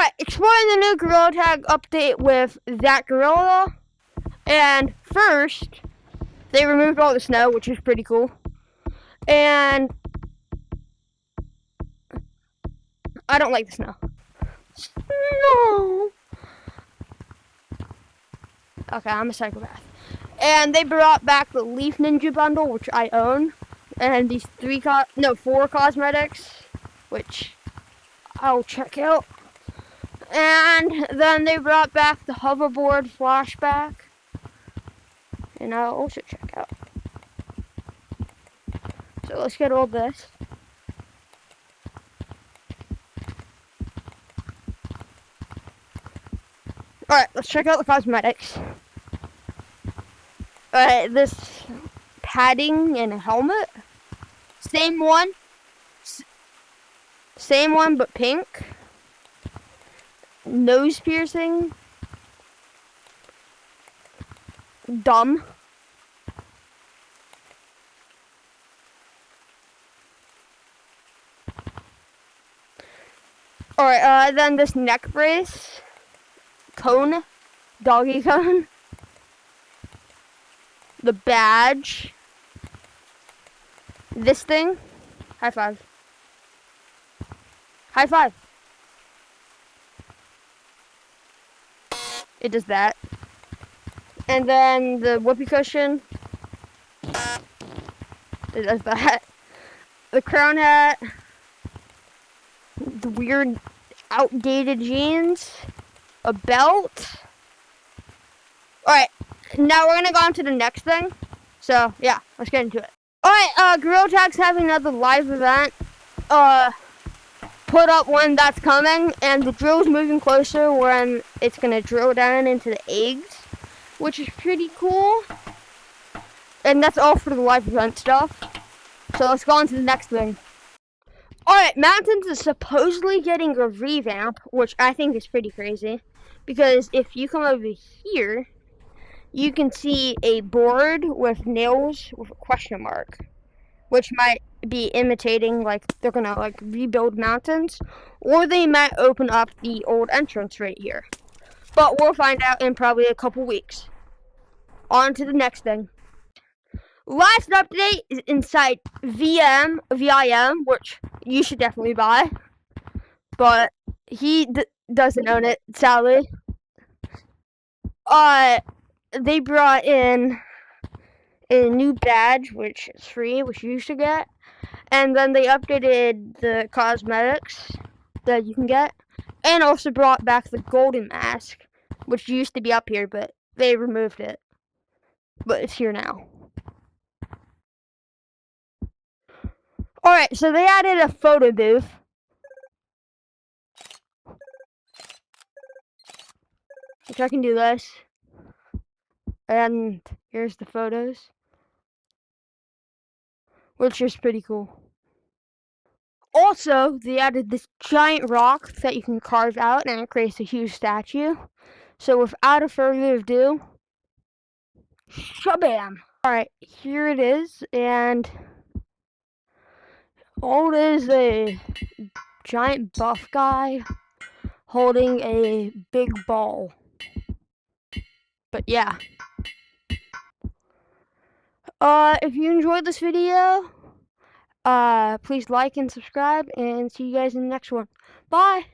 Alright, exploring the new Gorilla Tag update with that gorilla. And first, they removed all the snow, which is pretty cool. And I don't like the snow. Snow. Okay, I'm a psychopath. And they brought back the Leaf Ninja bundle, which I own. And these 4 cosmetics, which I'll check out. And then they brought back the hoverboard flashback, and I'll also check out. So let's get all this. Alright, let's check out the cosmetics. Alright, this padding and a helmet. Same one. Same one, but pink. Nose piercing. Dumb. Alright, then this neck brace. Cone. Doggy cone. The badge. This thing. High five. High five. It does that. And then the whoopee cushion. It does that. The crown hat. The weird outdated jeans. A belt. Alright, now we're gonna go on to the next thing. So, yeah, let's get into it. Alright, Gorilla Tag's having another live event. Put up when that's coming, and the drill's moving closer when it's gonna drill down into the eggs, which is pretty cool. And that's all for the live event stuff. So let's go on to the next thing. Alright, Mountains is supposedly getting a revamp, which I think is pretty crazy. Because if you come over here, you can see a board with nails with a question mark, which might be imitating, like, they're gonna, like, rebuild Mountains, or they might open up the old entrance right here. But we'll find out in probably a couple weeks. On to the next thing. Last update is inside VIM, which you should definitely buy, but he doesn't own it, sadly. They brought in a new badge, which is free, which you should get. And then they updated the cosmetics that you can get. And also brought back the golden mask, which used to be up here, but they removed it. But it's here now. Alright, so they added a photo booth. Which I can do this. And here's the photos. Which is pretty cool. Also, they added this giant rock that you can carve out, and it creates a huge statue. So without further ado, shabam! Alright, here it is, and it is a giant buff guy holding a big ball. But yeah. If you enjoyed this video, please like and subscribe, and see you guys in the next one. Bye!